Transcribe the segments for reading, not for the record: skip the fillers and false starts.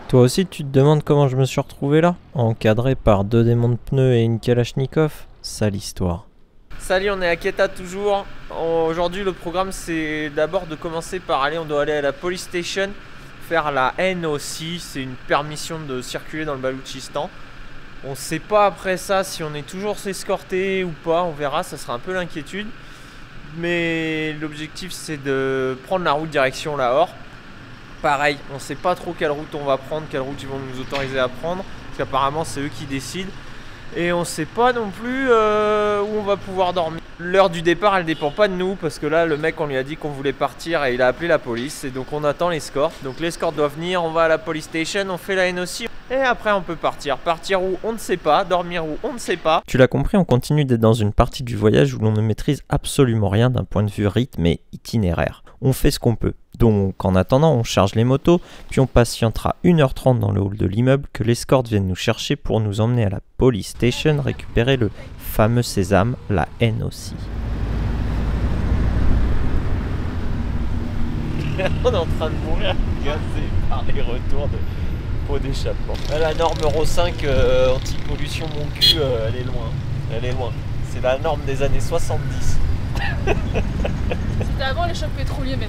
Toi aussi tu te demandes comment je me suis retrouvé là? Encadré par 2 démons de pneus et une Kalachnikov? Sale histoire. Salut, on est à Quetta toujours. Aujourd'hui le programme c'est d'abord de commencer par on doit aller à la police station, faire la NOC, c'est une permission de circuler dans le Baloutchistan. On sait pas après ça si on est toujours escorté ou pas, on verra, ça sera un peu l'inquiétude. Mais l'objectif c'est de prendre la route direction Lahore. Pareil, on sait pas trop quelle route on va prendre, quelle route ils vont nous autoriser à prendre, parce qu'apparemment c'est eux qui décident. Et on sait pas non plus où on va pouvoir dormir. L'heure du départ elle dépend pas de nous, parce que là le mec on lui a dit qu'on voulait partir et il a appelé la police. Et donc on attend l'escorte, donc l'escorte doit venir, on va à la police station, on fait la NOC. Et après on peut partir. Partir où on ne sait pas, dormir où on ne sait pas. Tu l'as compris, on continue d'être dans une partie du voyage où l'on ne maîtrise absolument rien d'un point de vue rythme et itinéraire. On fait ce qu'on peut. Donc en attendant, on charge les motos, puis on patientera 1h30 dans le hall de l'immeuble que l'escorte vienne nous chercher pour nous emmener à la police station récupérer le fameux sésame, la NOC. On est en train de mourir gazé par les retours de pots d'échappement. La norme Euro 5 anti-pollution mon cul, elle est loin. Elle est loin. C'est la norme des années 70. C'était avant les chocs pétroliers, mais...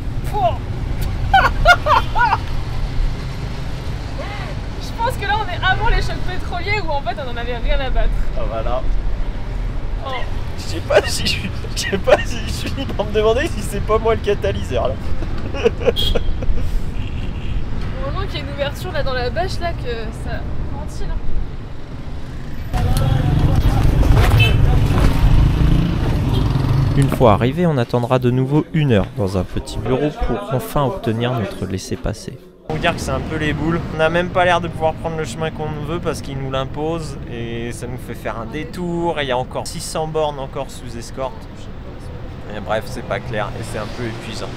Je pense que là on est avant les chocs pétroliers où en fait on en avait rien à battre. Ah voilà. Oh. Je sais pas si je suis libre de me demander si c'est pas moi le catalyseur là. Heureusement qu'il y a une ouverture là dans la bâche là que ça ventile. Une fois arrivé, on attendra de nouveau 1 heure dans un petit bureau pour enfin obtenir notre laissez-passer. On va dire que c'est un peu les boules. On n'a même pas l'air de pouvoir prendre le chemin qu'on veut parce qu'ils nous l'imposent et ça nous fait faire un détour et il y a encore 600 bornes encore sous escorte. Et bref, c'est pas clair et c'est un peu épuisant.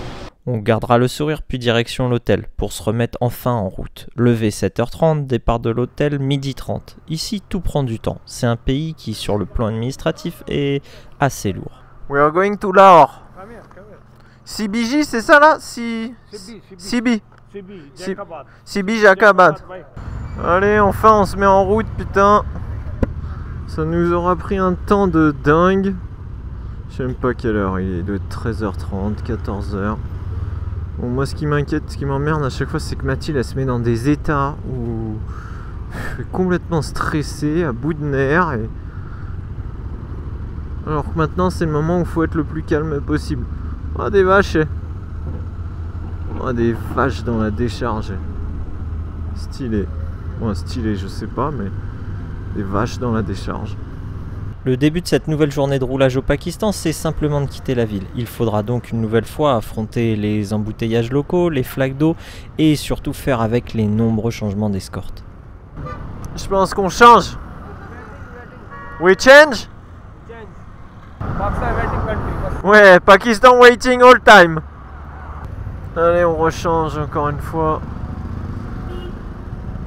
On gardera le sourire puis direction l'hôtel pour se remettre enfin en route. Lever 7h30, départ de l'hôtel 12h30. Ici, tout prend du temps. C'est un pays qui, sur le plan administratif, est assez lourd. We are going to Lahore. CBJ, c'est ça là? CB. CB Jacobabad. Allez, enfin on se met en route, putain. Ça nous aura pris un temps de dingue. Je sais même pas quelle heure il est, de 13h30, 14h. Bon, moi ce qui m'inquiète, ce qui m'emmerde à chaque fois, c'est que Mathilde elle se met dans des états où elle est complètement stressée, à bout de nerfs. Alors que maintenant c'est le moment où il faut être le plus calme possible. Oh, des vaches. Oh, des vaches dans la décharge. Stylé. Bon, stylé je sais pas, mais des vaches dans la décharge. Le début de cette nouvelle journée de roulage au Pakistan, c'est simplement de quitter la ville. Il faudra donc une nouvelle fois affronter les embouteillages locaux, les flaques d'eau et surtout faire avec les nombreux changements d'escorte. Je pense qu'on change. We change? Ouais, Pakistan waiting all time. Allez, on rechange encore une fois.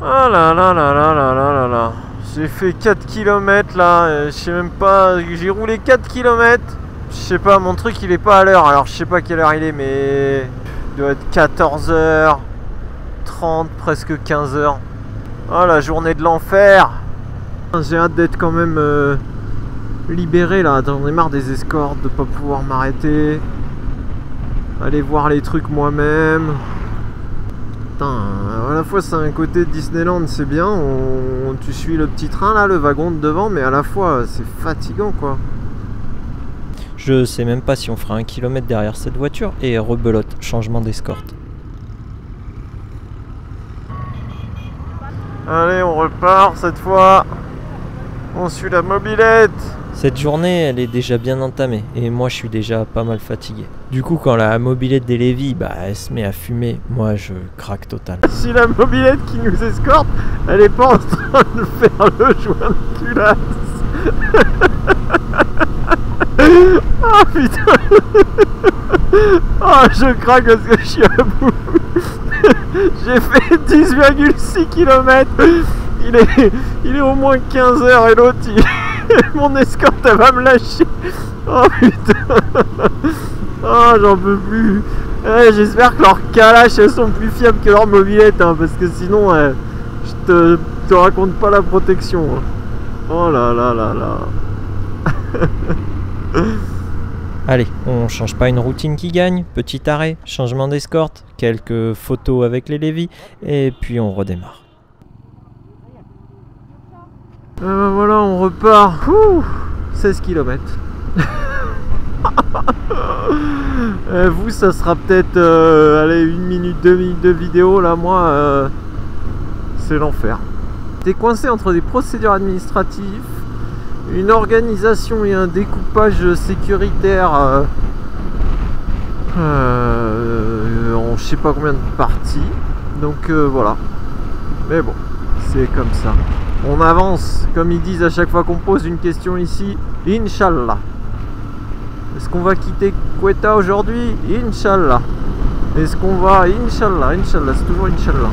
Ah là là là là là là là là. J'ai fait 4 km là, je sais même pas, j'ai roulé 4 km. Je sais pas, mon truc il est pas à l'heure, alors je sais pas quelle heure il est, mais il doit être 14h30, presque 15h. Ah, la journée de l'enfer. J'ai hâte d'être quand même libéré là, j'en ai marre des escortes, de pas pouvoir m'arrêter, aller voir les trucs moi-même. Putain, à la fois c'est un côté de Disneyland, c'est bien, tu suis le petit train là, le wagon de devant, mais à la fois c'est fatigant quoi. Je sais même pas si on fera 1 kilomètre derrière cette voiture et rebelote, changement d'escorte. Allez, on repart cette fois. On suit la mobilette. Cette journée, elle est déjà bien entamée et moi je suis déjà pas mal fatigué. Du coup, quand la mobilette des Lévis, elle se met à fumer, moi je craque total. Si la mobilette qui nous escorte, elle est pas en train de faire le joint de culasse. Oh putain. Oh, je craque parce que je suis à bout. J'ai fait 10,6 km. Il est au moins 15 h et l'autre mon escorte elle va me lâcher. Oh putain. Oh, j'en peux plus. J'espère que leurs calaches elles sont plus fiables que leurs mobilettes, hein, parce que sinon te raconte pas la protection. Hein. Oh là là là là. Allez, on change pas une routine qui gagne. Petit arrêt, changement d'escorte, quelques photos avec les Lévis, et puis on redémarre. Voilà, on repart. 16 km. Vous, ça sera peut-être allez, 1 minute, 2 minutes de vidéo. Là, moi, c'est l'enfer. T'es coincé entre des procédures administratives, une organisation et un découpage sécuritaire en je sais pas combien de parties. Donc voilà. Mais bon, c'est comme ça. On avance, comme ils disent à chaque fois qu'on pose une question ici, Inch'Allah. Est-ce qu'on va quitter Quetta aujourd'hui? Inch'Allah. Est-ce qu'on va? Inch'Allah, Inch'Allah, c'est toujours Inch'Allah.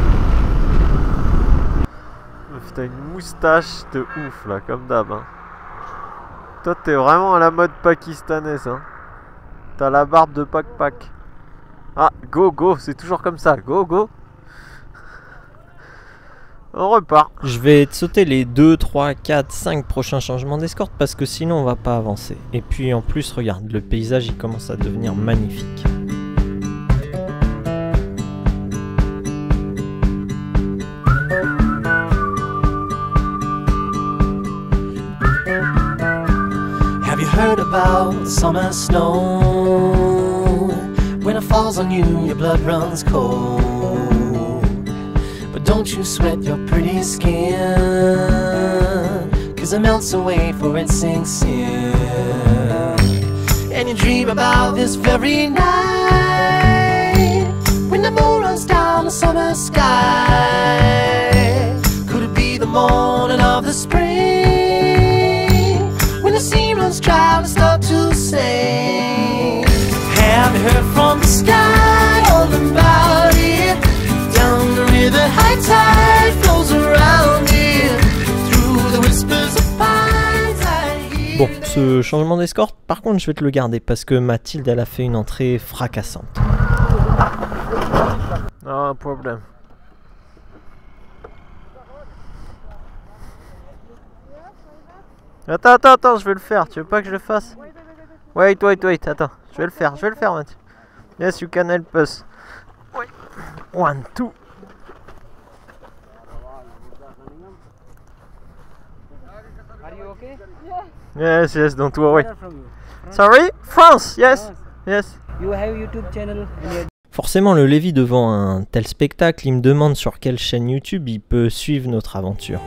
T'as une moustache de ouf là, comme d'hab. Hein. Toi, t'es vraiment à la mode pakistanaise. Hein. T'as la barbe de Pak. Ah, go, go, c'est toujours comme ça. Go, go. On repart. Je vais te sauter les 2, 3, 4, 5 prochains changements d'escorte parce que sinon on va pas avancer. Et puis en plus, regarde, le paysage il commence à devenir magnifique. Have you heard about summer snow? When it falls on you, your blood runs cold. Don't you sweat your pretty skin, 'cause it melts away for it sinks in. And you dream about this very night, when the moon runs down the summer sky. Could it be the morning of the spring, when the sea runs dry and starts to sing? Have you heard from the sky all about it? Down the river, high tide flows around it, through the whispers of pines I hear. Bon, ce changement d'escorte, par contre, je vais te le garder parce que Mathilde, elle a fait une entrée fracassante. No problème. Attends, je vais le faire. Tu veux pas que je le fasse? Wait, attends. Je vais le faire, Mathilde. Yes, you can help us. 1, 2. Are you okay? Yes, don't worry. Where from you? Sorry? France, yes. Yes. You have YouTube channel and your Forcément, le Lévi, devant un tel spectacle, il me demande sur quelle chaîne YouTube il peut suivre notre aventure.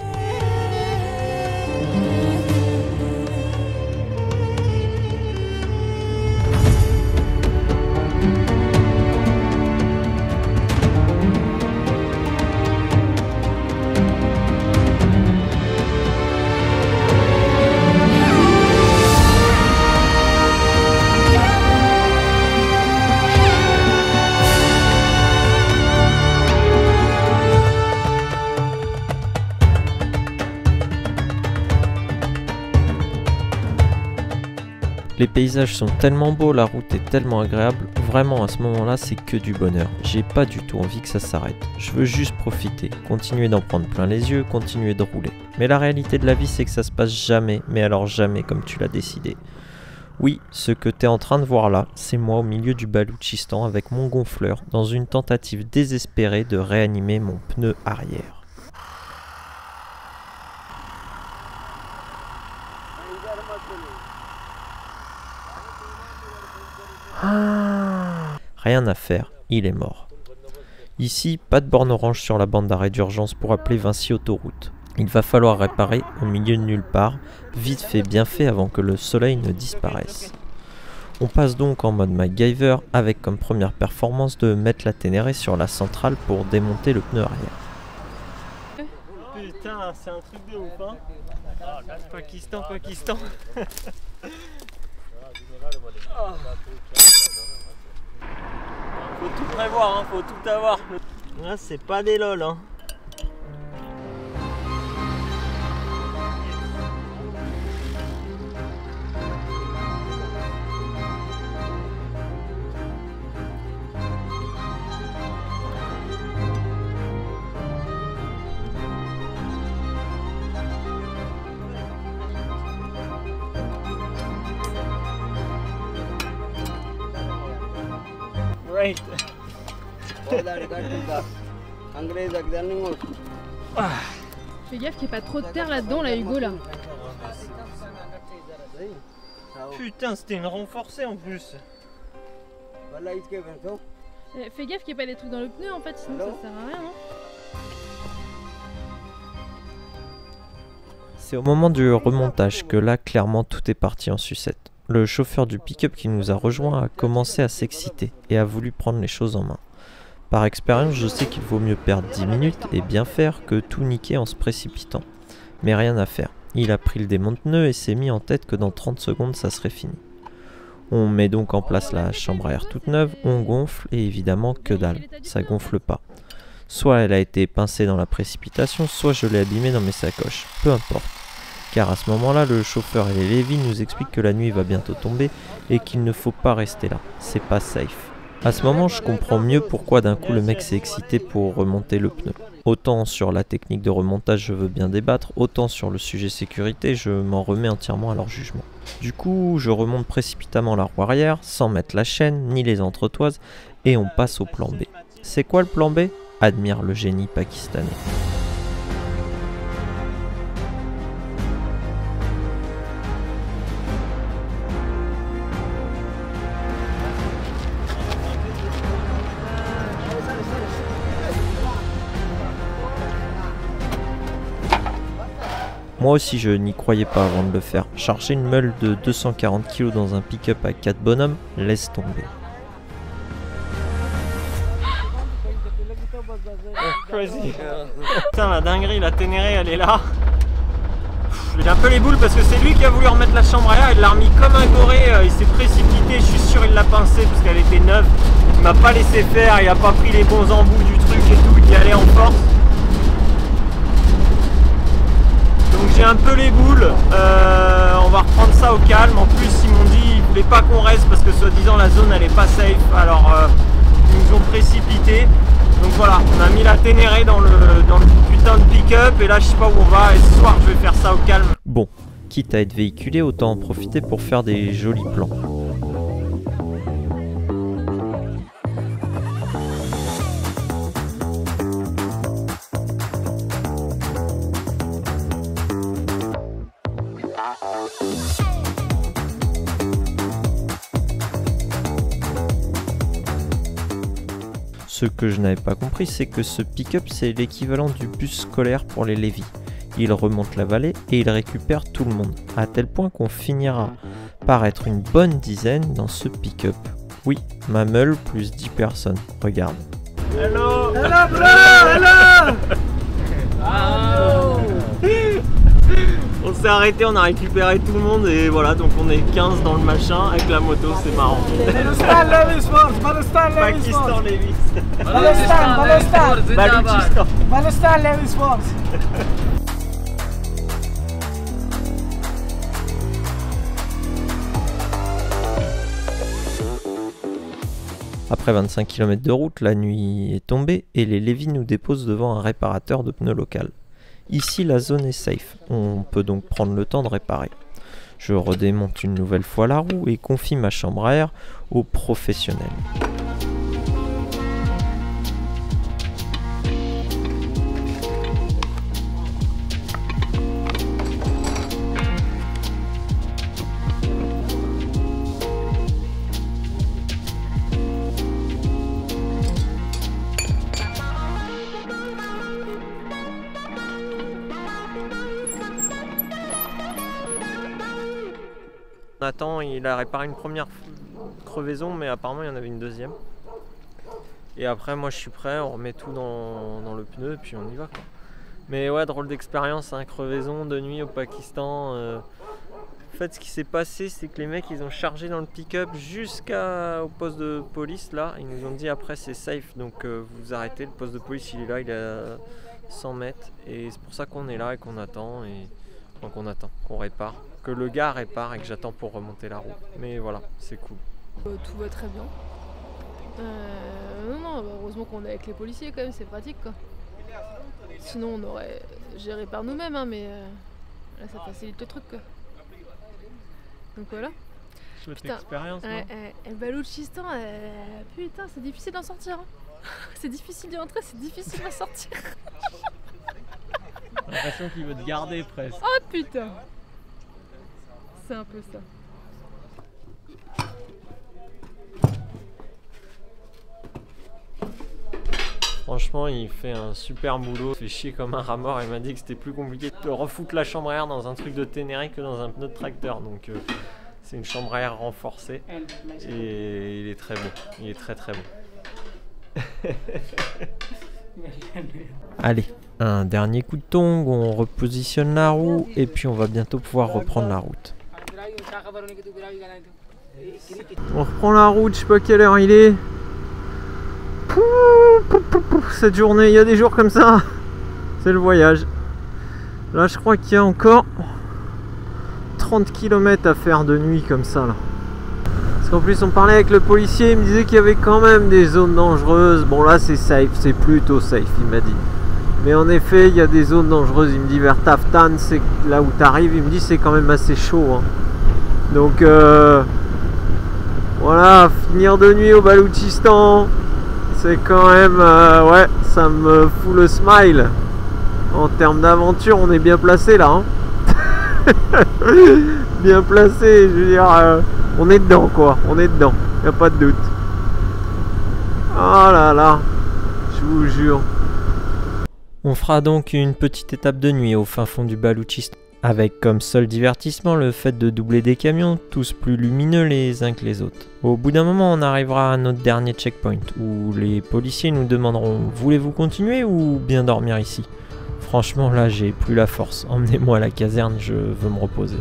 Les paysages sont tellement beaux, la route est tellement agréable, vraiment à ce moment-là c'est que du bonheur. J'ai pas du tout envie que ça s'arrête. Je veux juste profiter, continuer d'en prendre plein les yeux, continuer de rouler. Mais la réalité de la vie c'est que ça se passe jamais, mais alors jamais comme tu l'as décidé. Oui, ce que t'es en train de voir là, c'est moi au milieu du Baloutchistan avec mon gonfleur dans une tentative désespérée de réanimer mon pneu arrière. Rien à faire, il est mort. Ici, pas de borne orange sur la bande d'arrêt d'urgence pour appeler Vinci Autoroute. Il va falloir réparer au milieu de nulle part, vite fait bien fait avant que le soleil ne disparaisse. On passe donc en mode MacGyver avec comme première performance de mettre la Ténéré sur la centrale pour démonter le pneu arrière. Putain, c'est un truc de ouf, hein. Pakistan. Faut tout prévoir, hein, faut tout avoir. Là, c'est pas des lol, hein. Wait. Fais gaffe qu'il n'y ait pas trop de terre là-dedans, là, Hugo, là. Putain, c'était une renforcée en plus. Fais gaffe qu'il n'y ait pas des trucs dans le pneu, en fait, sinon ça sert à rien, non? C'est au moment du remontage que là, clairement, tout est parti en sucette. Le chauffeur du pick-up qui nous a rejoint a commencé à s'exciter et a voulu prendre les choses en main. Par expérience, je sais qu'il vaut mieux perdre 10 minutes et bien faire que tout niquer en se précipitant. Mais rien à faire. Il a pris le démonte-pneu et s'est mis en tête que dans 30 secondes, ça serait fini. On met donc en place la chambre à air toute neuve, on gonfle et évidemment que dalle, ça gonfle pas. Soit elle a été pincée dans la précipitation, soit je l'ai abîmée dans mes sacoches, peu importe. Car à ce moment-là, le chauffeur et les Lévis nous expliquent que la nuit va bientôt tomber et qu'il ne faut pas rester là, c'est pas safe. À ce moment, je comprends mieux pourquoi d'un coup le mec s'est excité pour remonter le pneu. Autant sur la technique de remontage je veux bien débattre, autant sur le sujet sécurité je m'en remets entièrement à leur jugement. Du coup, je remonte précipitamment la roue arrière, sans mettre la chaîne ni les entretoises, et on passe au plan B. C'est quoi le plan B ? Admire le génie pakistanais. Moi aussi je n'y croyais pas avant de le faire. Charger une meule de 240 kg dans un pick-up à 4 bonhommes, laisse tomber. Crazy. Putain la dinguerie, la Ténéré elle est là. J'ai un peu les boules parce que c'est lui qui a voulu remettre la chambre à air, il l'a remis comme un goré, il s'est précipité, je suis sûr il l'a pincé parce qu'elle était neuve. Il m'a pas laissé faire, il a pas pris les bons embouts du truc et tout, il y allait en force. Donc j'ai un peu les boules, on va reprendre ça au calme. En plus ils m'ont dit ils voulaient pas qu'on reste parce que soi-disant la zone elle est pas safe, alors ils nous ont précipité. Donc voilà, on a mis la Ténéré dans le putain de pick-up et là je sais pas où on va et ce soir je vais faire ça au calme. Bon, quitte à être véhiculé, autant en profiter pour faire des jolis plans. Ce que je n'avais pas compris, c'est que ce pick-up c'est l'équivalent du bus scolaire pour les Lévis. Il remonte la vallée et il récupère tout le monde, à tel point qu'on finira par être une bonne dizaine dans ce pick-up. Oui, ma meule plus 10 personnes, regarde. Hello! Hello bro! Hello! On s'est arrêté, on a récupéré tout le monde et voilà, donc on est 15 dans le machin avec la moto, c'est marrant. Pakistan Lévis. Balochistan Lévis. Après 25 km de route, la nuit est tombée et les Lévis nous déposent devant un réparateur de pneus local. Ici la zone est safe, on peut donc prendre le temps de réparer. Je redémonte une nouvelle fois la roue et confie ma chambre à air aux professionnels. Nathan, il a réparé une première crevaison, mais apparemment il y en avait une deuxième. Et après, moi je suis prêt, on remet tout dans le pneu et puis on y va quoi. Mais ouais, drôle d'expérience, hein, crevaison de nuit au Pakistan. En fait, ce qui s'est passé, c'est que les mecs ils ont chargé dans le pick-up jusqu'au poste de police là. Ils nous ont dit après c'est safe, donc vous arrêtez. Le poste de police il est là, il est à 100 mètres. Et c'est pour ça qu'on est là et qu'on attend. Enfin, qu'on répare. Que le gars répare et que j'attends pour remonter la roue. Mais voilà, c'est cool. Tout va très bien. Non, heureusement qu'on est avec les policiers quand même, c'est pratique quoi. Sinon on aurait géré par nous-mêmes, hein, mais là ça facilite le truc quoi. Donc voilà. chouette Putain, expérience. Ouais, et Baloutchistan, putain, c'est difficile d'en sortir. Hein. C'est difficile d'y entrer, c'est difficile d'en sortir. J'ai l'impression qu'il veut te garder presque. Oh putain. C'est un peu ça. Franchement, il fait un super boulot. Il fait chier comme un rat mort. Il m'a dit que c'était plus compliqué de refoutre la chambre à air dans un truc de Ténéré que dans un pneu de tracteur. Donc c'est une chambre à air renforcée. Et il est très bon. Il est très très bon. Allez, un dernier coup de tongs. On repositionne la roue. Et puis on va bientôt pouvoir reprendre la route. On reprend la route. Je sais pas quelle heure il est. Cette journée, il y a des jours comme ça, c'est le voyage. Là je crois qu'il y a encore 30 km à faire de nuit comme ça là. Parce qu'en plus on parlait avec le policier, il me disait qu'il y avait quand même des zones dangereuses. Bon là c'est safe, c'est plutôt safe il m'a dit. Mais en effet il y a des zones dangereuses, il me dit vers Taftan, c'est là où t'arrives, il me dit c'est quand même assez chaud hein. Donc voilà, finir de nuit au Baloutchistan. C'est quand même, ouais, ça me fout le smile. En termes d'aventure, on est bien placé là. Hein. Bien placé, je veux dire, on est dedans quoi, on est dedans, y a pas de doute. Oh là là, je vous jure. On fera donc une petite étape de nuit au fin fond du Baloutchistan. Avec comme seul divertissement le fait de doubler des camions, tous plus lumineux les uns que les autres. Au bout d'un moment, on arrivera à notre dernier checkpoint, où les policiers nous demanderont « Voulez-vous continuer ou bien dormir ici ?» Franchement, là, j'ai plus la force. Emmenez-moi à la caserne, je veux me reposer.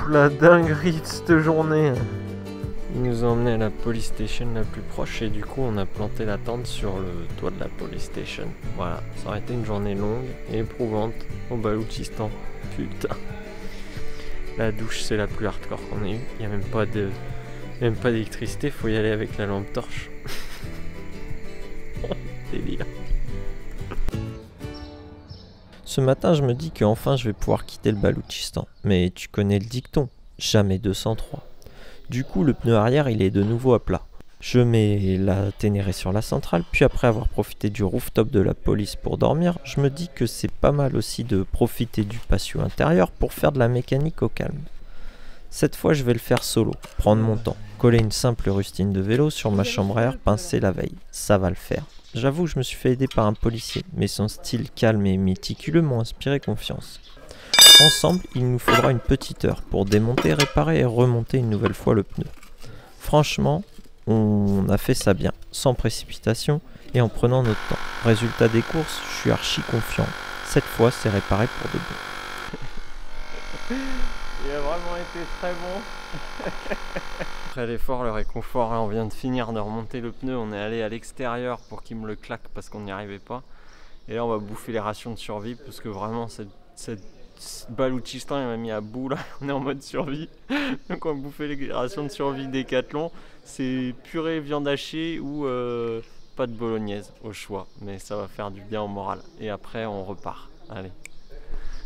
La dinguerie de cette journée. Ils nous ont emmené à la police station la plus proche et du coup on a planté la tente sur le toit de la police station. Voilà, ça aurait été une journée longue et éprouvante au Baloutchistan. Putain. La douche c'est la plus hardcore qu'on ait eue. Il n'y a même pas d'électricité, faut y aller avec la lampe torche. Délire. Ce matin, je me dis qu'enfin je vais pouvoir quitter le Baloutchistan. Mais tu connais le dicton, jamais 203. Du coup, le pneu arrière, il est de nouveau à plat. Je mets la Ténéré sur la centrale, puis après avoir profité du rooftop de la police pour dormir, je me dis que c'est pas mal aussi de profiter du patio intérieur pour faire de la mécanique au calme. Cette fois, je vais le faire solo, prendre mon temps, coller une simple rustine de vélo sur ma chambre à air pincée la veille. Ça va le faire. J'avoue, je me suis fait aider par un policier, mais son style calme et méticuleux m'ont inspiré confiance. Ensemble, il nous faudra une petite heure pour démonter, réparer et remonter une nouvelle fois le pneu. Franchement, on a fait ça bien, sans précipitation et en prenant notre temps. Résultat des courses, je suis archi confiant. Cette fois, c'est réparé pour de bon. Il a vraiment été très bon. Après l'effort, le réconfort, on vient de finir de remonter le pneu, on est allé à l'extérieur pour qu'il me le claque parce qu'on n'y arrivait pas. Et là on va bouffer les rations de survie parce que vraiment cette Baloutchistan il m'a mis à bout là, on est en mode survie. Donc on va bouffer les rations de survie Décathlon. C'est purée viande hachée ou pas de bolognaise au choix. Mais ça va faire du bien au moral. Et après on repart. Allez.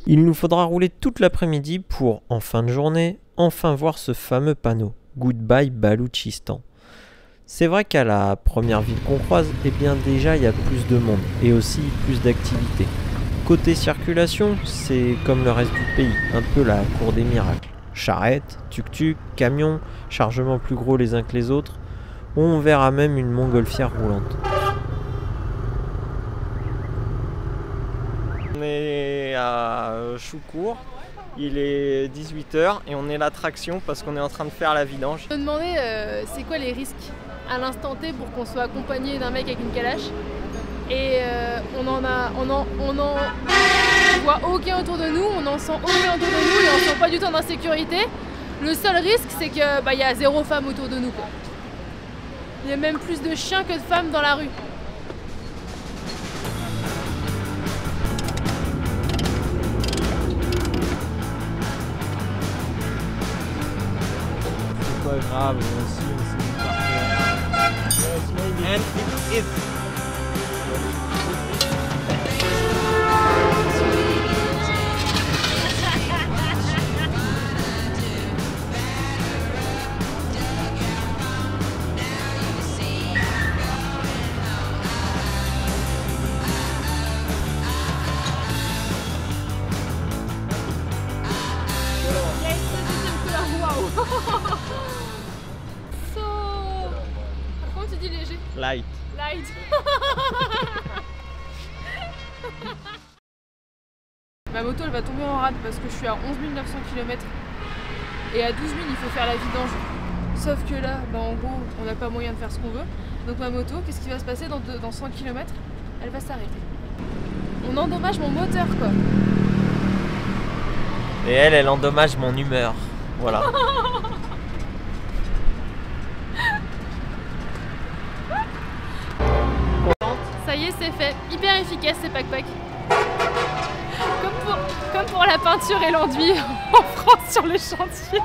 Il nous faudra rouler toute l'après-midi pour, en fin de journée, enfin voir ce fameux panneau. Goodbye Baloutchistan. C'est vrai qu'à la première ville qu'on croise, eh bien déjà il y a plus de monde et aussi plus d'activités. Côté circulation, c'est comme le reste du pays, un peu la cour des miracles. Charrettes, tuk-tuk, camions, chargements plus gros les uns que les autres. On verra même une montgolfière roulante. On est à Choucourt. Il est 18 h et on est l'attraction parce qu'on est en train de faire la vidange. Je me demandais c'est quoi les risques à l'instant T pour qu'on soit accompagné d'un mec avec une calache. Et on voit aucun autour de nous, on n'en sent aucun autour de nous et on ne sent pas du tout en insécurité. Le seul risque c'est que y a 0 femme autour de nous quoi. Il y a même plus de chiens que de femmes dans la rue. Pas grave, aussi on s'est mis par terre. And it is. So... Comment tu dis léger? Light. Light. Ma moto elle va tomber en rade parce que je suis à 11 900 km et à 12 000 il faut faire la vidange. Sauf que là, bah, en gros, on n'a pas moyen de faire ce qu'on veut. Donc ma moto, qu'est-ce qui va se passer dans 100 km? Elle va s'arrêter. On endommage mon moteur quoi. Et elle endommage mon humeur. Voilà. Ça y est, c'est fait. Hyper efficace ces pack-pack. Comme pour la peinture et l'enduit en France sur le chantier.